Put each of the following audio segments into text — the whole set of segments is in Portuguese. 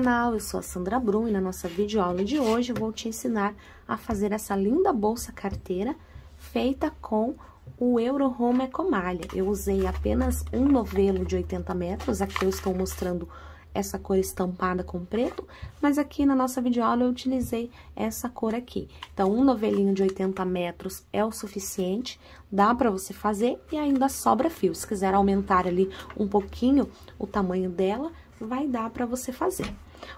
canal, eu sou a Sandra Brum e na nossa videoaula de hoje eu vou te ensinar a fazer essa linda bolsa carteira feita com o Eurohome Ecomalha. Eu usei apenas um novelo de 80 metros, aqui eu estou mostrando essa cor estampada com preto, mas aqui na nossa videoaula eu utilizei essa cor aqui. Então, um novelinho de 80 metros é o suficiente, dá pra você fazer e ainda sobra fio. Se quiser aumentar ali um pouquinho o tamanho dela, vai dar pra você fazer.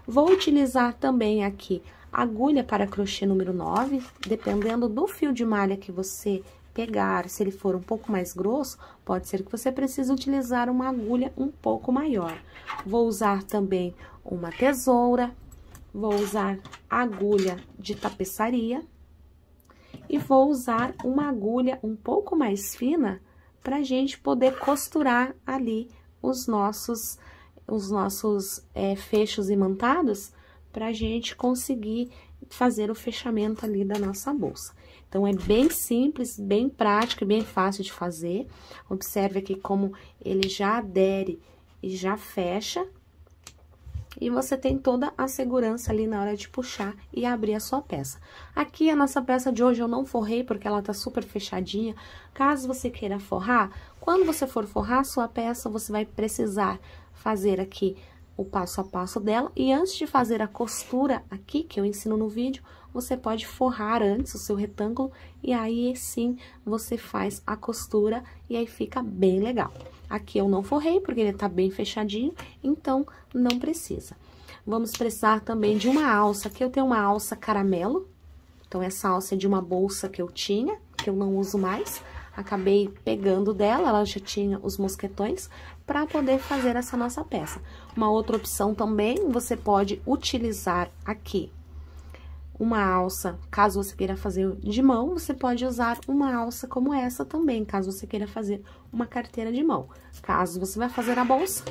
Vou utilizar também aqui agulha para crochê número 9, dependendo do fio de malha que você pegar, se ele for um pouco mais grosso, pode ser que você precise utilizar uma agulha um pouco maior. Vou usar também uma tesoura, vou usar agulha de tapeçaria e vou usar uma agulha um pouco mais fina pra gente poder costurar ali os nossos fechos imantados, pra gente conseguir fazer o fechamento ali da nossa bolsa. Então, é bem simples, bem prático e bem fácil de fazer. Observe aqui como ele já adere e já fecha. E você tem toda a segurança ali na hora de puxar e abrir a sua peça. Aqui, a nossa peça de hoje eu não forrei, porque ela tá super fechadinha. Caso você queira forrar, quando você for forrar a sua peça, você vai precisar fazer aqui o passo a passo dela. E antes de fazer a costura aqui, que eu ensino no vídeo, você pode forrar antes o seu retângulo e aí sim você faz a costura e aí fica bem legal. Aqui eu não forrei porque ele tá bem fechadinho, então não precisa. Vamos precisar também de uma alça. Aqui eu tenho uma alça caramelo, então essa alça é de uma bolsa que eu tinha, que eu não uso mais. Acabei pegando dela, ela já tinha os mosquetões, para poder fazer essa nossa peça. Uma outra opção também, você pode utilizar aqui uma alça, caso você queira fazer de mão, você pode usar uma alça como essa também, caso você queira fazer uma carteira de mão. Caso você vai fazer a bolsa,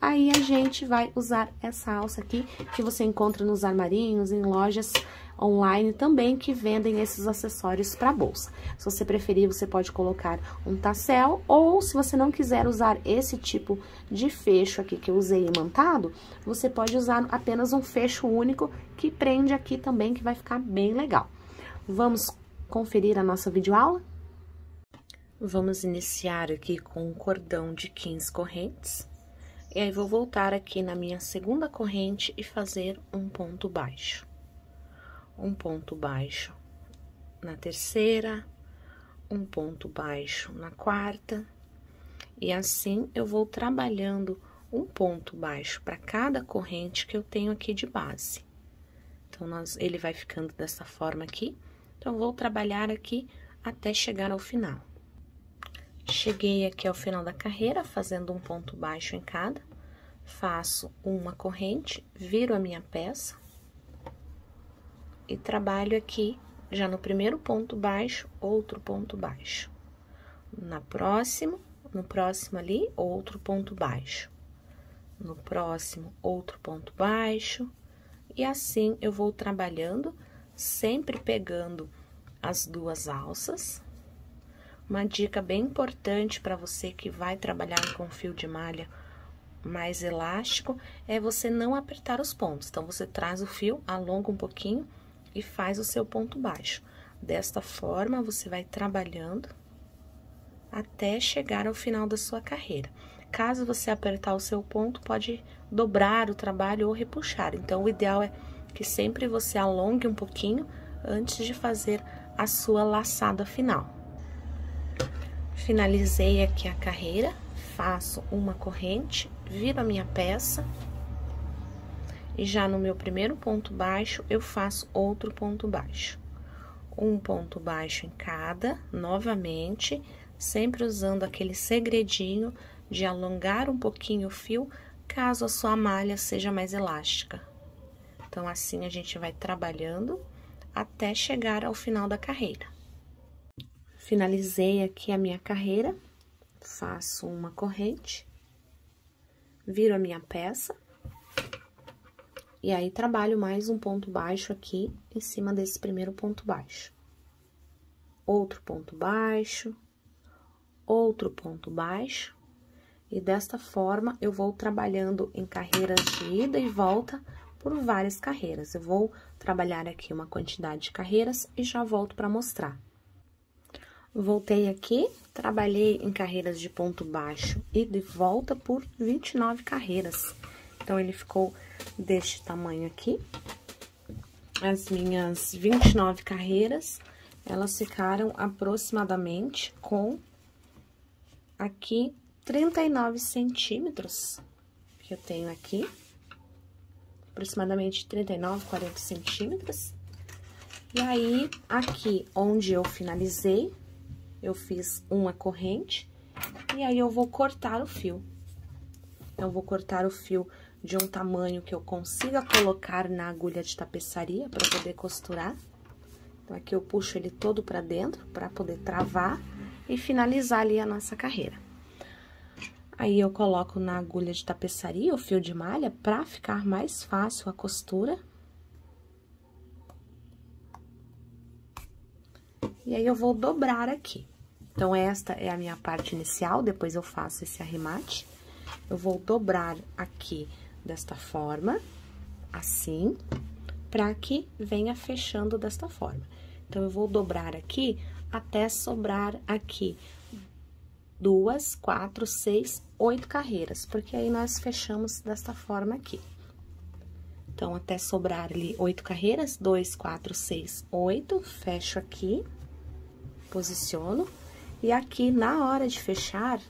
aí a gente vai usar essa alça aqui, que você encontra nos armarinhos, em lojas online também, que vendem esses acessórios para bolsa. Se você preferir, você pode colocar um tassel, ou se você não quiser usar esse tipo de fecho aqui que eu usei imantado, você pode usar apenas um fecho único que prende aqui também, que vai ficar bem legal. Vamos conferir a nossa videoaula? Vamos iniciar aqui com um cordão de 15 correntes. E aí, vou voltar aqui na minha segunda corrente e fazer um ponto baixo. Um ponto baixo na terceira, um ponto baixo na quarta, e assim eu vou trabalhando um ponto baixo para cada corrente que eu tenho aqui de base. Então, ele vai ficando dessa forma aqui, então, vou trabalhar aqui até chegar ao final. Cheguei aqui ao final da carreira, fazendo um ponto baixo em cada, faço uma corrente, viro a minha peça e trabalho aqui, já no primeiro ponto baixo, outro ponto baixo. No próximo ali, outro ponto baixo. No próximo, outro ponto baixo. E assim eu vou trabalhando, sempre pegando as duas alças. Uma dica bem importante para você que vai trabalhar com fio de malha mais elástico, é você não apertar os pontos. Então, você traz o fio, alonga um pouquinho e faz o seu ponto baixo. Desta forma, você vai trabalhando até chegar ao final da sua carreira. Caso você apertar o seu ponto, pode dobrar o trabalho ou repuxar. Então, o ideal é que sempre você alongue um pouquinho antes de fazer a sua laçada final. Finalizei aqui a carreira, faço uma corrente, viro a minha peça. E já no meu primeiro ponto baixo, eu faço outro ponto baixo. Um ponto baixo em cada, novamente, sempre usando aquele segredinho de alongar um pouquinho o fio, caso a sua malha seja mais elástica. Então, assim, a gente vai trabalhando até chegar ao final da carreira. Finalizei aqui a minha carreira, faço uma corrente, viro a minha peça. E aí, trabalho mais um ponto baixo aqui, em cima desse primeiro ponto baixo. Outro ponto baixo, outro ponto baixo. E desta forma, eu vou trabalhando em carreiras de ida e volta por várias carreiras. Eu vou trabalhar aqui uma quantidade de carreiras e já volto para mostrar. Voltei aqui, trabalhei em carreiras de ponto baixo e de volta por 29 carreiras. Então, ele ficou deste tamanho aqui. As minhas 29 carreiras, elas ficaram aproximadamente com aqui 39 centímetros, que eu tenho aqui. Aproximadamente 39, 40 centímetros. E aí, aqui onde eu finalizei, eu fiz uma corrente, e aí eu vou cortar o fio. Eu vou cortar o fio de um tamanho que eu consiga colocar na agulha de tapeçaria para poder costurar. Então, aqui eu puxo ele todo para dentro para poder travar e finalizar ali a nossa carreira. Aí, eu coloco na agulha de tapeçaria o fio de malha para ficar mais fácil a costura. E aí, eu vou dobrar aqui. Então, esta é a minha parte inicial, depois eu faço esse arremate. Eu vou dobrar aqui desta forma, assim, para que venha fechando desta forma. Então, eu vou dobrar aqui até sobrar aqui 2, 4, 6, 8 carreiras, porque aí nós fechamos desta forma aqui. Então, até sobrar ali 8 carreiras, 2, 4, 6, 8, fecho aqui, posiciono, e aqui, na hora de fechar,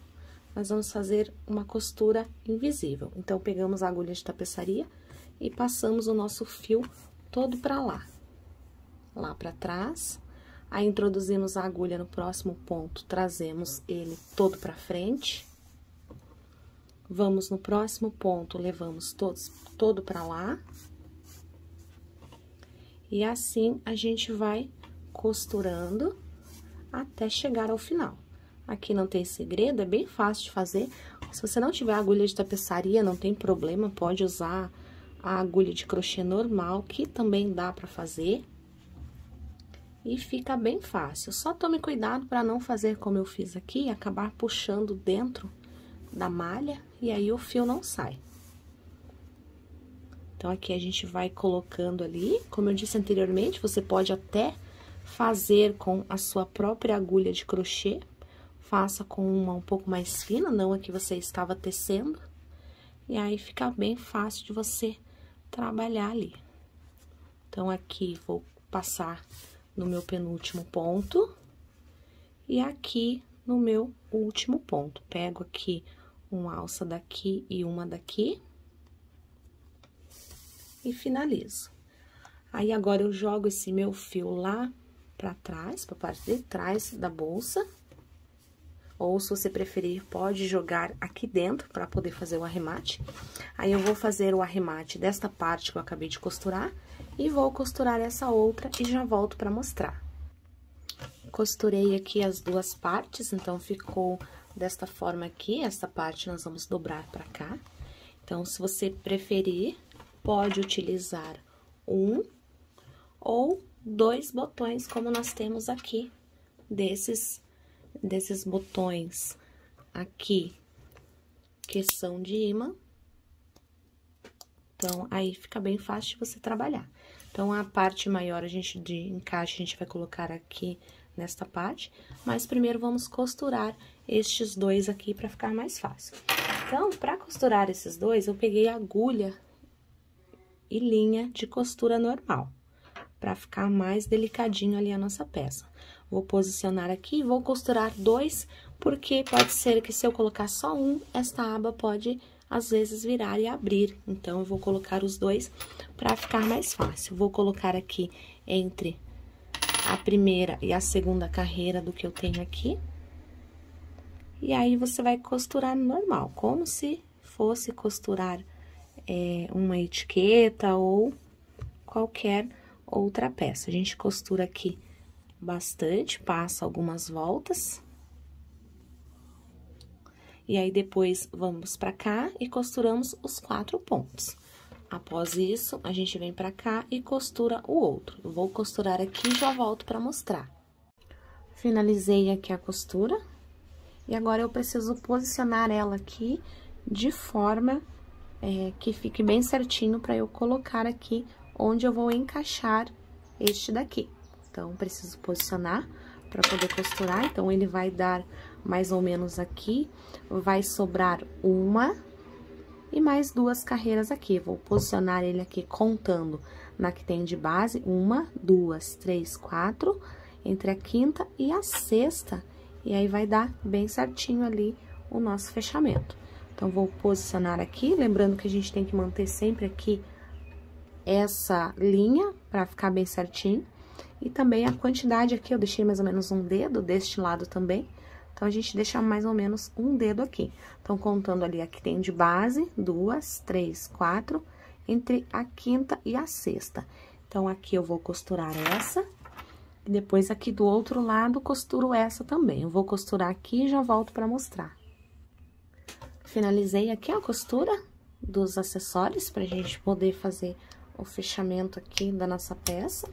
nós vamos fazer uma costura invisível. Então, pegamos a agulha de tapeçaria e passamos o nosso fio todo pra lá pra trás. Aí, introduzimos a agulha no próximo ponto, trazemos ele todo pra frente. Vamos no próximo ponto, levamos todo pra lá. E assim, a gente vai costurando até chegar ao final. Aqui não tem segredo, é bem fácil de fazer. Se você não tiver agulha de tapeçaria, não tem problema, pode usar a agulha de crochê normal, que também dá pra fazer. E fica bem fácil. Só tome cuidado para não fazer como eu fiz aqui, e acabar puxando dentro da malha, e aí o fio não sai. Então, aqui a gente vai colocando ali, como eu disse anteriormente, você pode até fazer com a sua própria agulha de crochê, faça com uma um pouco mais fina, não a que você estava tecendo, e aí fica bem fácil de você trabalhar ali. Então, aqui vou passar no meu penúltimo ponto, e aqui no meu último ponto. Pego aqui uma alça daqui e uma daqui, e finalizo. Aí, agora, eu jogo esse meu fio lá pra trás, pra parte de trás da bolsa. Ou, se você preferir, pode jogar aqui dentro pra poder fazer o arremate. Aí, eu vou fazer o arremate desta parte que eu acabei de costurar e vou costurar essa outra e já volto pra mostrar. Costurei aqui as duas partes, então, ficou desta forma aqui. Essa parte nós vamos dobrar pra cá. Então, se você preferir, pode utilizar um ou 2 botões, como nós temos aqui, desses botões aqui, que são de imã. Então, aí fica bem fácil de você trabalhar. Então, a parte maior de encaixe, a gente vai colocar aqui nesta parte, mas primeiro vamos costurar estes dois aqui para ficar mais fácil. Então, para costurar esses dois, eu peguei agulha e linha de costura normal, para ficar mais delicadinho ali a nossa peça. Vou posicionar aqui e vou costurar 2, porque pode ser que se eu colocar só um, esta aba pode, às vezes, virar e abrir. Então, eu vou colocar os 2 para ficar mais fácil. Vou colocar aqui entre a primeira e a segunda carreira do que eu tenho aqui. E aí, você vai costurar normal, como se fosse costurar uma etiqueta ou qualquer outra peça. A gente costura aqui bastante, passa algumas voltas. E aí, depois, vamos pra cá e costuramos os 4 pontos. Após isso, a gente vem pra cá e costura o outro. Eu vou costurar aqui e já volto pra mostrar. Finalizei aqui a costura. E agora, eu preciso posicionar ela aqui de forma que fique bem certinho para eu colocar aqui onde eu vou encaixar este daqui. Então, preciso posicionar para poder costurar. Então, ele vai dar mais ou menos aqui, vai sobrar uma e mais 2 carreiras aqui. Vou posicionar ele aqui contando na que tem de base, 1, 2, 3, 4, entre a quinta e a sexta, e aí vai dar bem certinho ali o nosso fechamento. Então, vou posicionar aqui, lembrando que a gente tem que manter sempre aqui essa linha para ficar bem certinho. E também a quantidade aqui, eu deixei mais ou menos um dedo deste lado também. Então, a gente deixa mais ou menos um dedo aqui. Então, contando ali, aqui tem de base, 2, 3, 4, entre a quinta e a sexta. Então, aqui eu vou costurar essa. E depois, aqui do outro lado, costuro essa também. Eu vou costurar aqui e já volto para mostrar. Finalizei aqui a costura dos acessórios, pra gente poder fazer o fechamento aqui da nossa peça.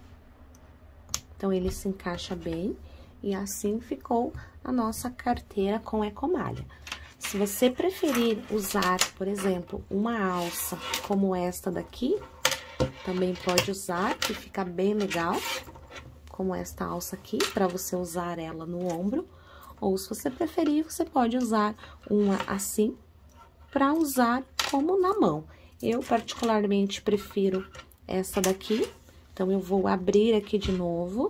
Então, ele se encaixa bem e assim ficou a nossa carteira com ecomalha. Se você preferir usar, por exemplo, uma alça como esta daqui, também pode usar, que fica bem legal, como esta alça aqui, para você usar ela no ombro. Ou, se você preferir, você pode usar uma assim, para usar como na mão. Eu, particularmente, prefiro essa daqui. Então, eu vou abrir aqui de novo.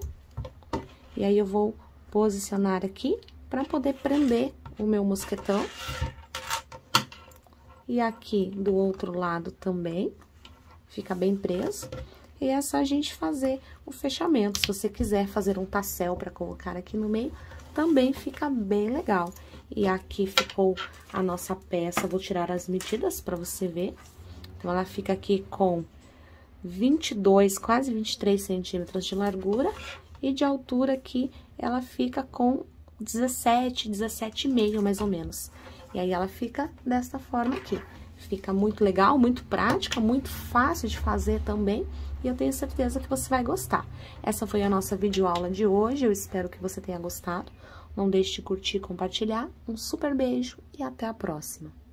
E aí, eu vou posicionar aqui para poder prender o meu mosquetão. E aqui do outro lado também, fica bem preso. E é só a gente fazer o fechamento. Se você quiser fazer um tassel para colocar aqui no meio, também fica bem legal. E aqui ficou a nossa peça, vou tirar as medidas para você ver. Então, ela fica aqui com 22, quase 23 centímetros de largura. E de altura aqui, ela fica com 17, 17,5 mais ou menos. E aí, ela fica dessa forma aqui. Fica muito legal, muito prática, muito fácil de fazer também. E eu tenho certeza que você vai gostar. Essa foi a nossa videoaula de hoje, eu espero que você tenha gostado. Não deixe de curtir e compartilhar. Um super beijo e até a próxima!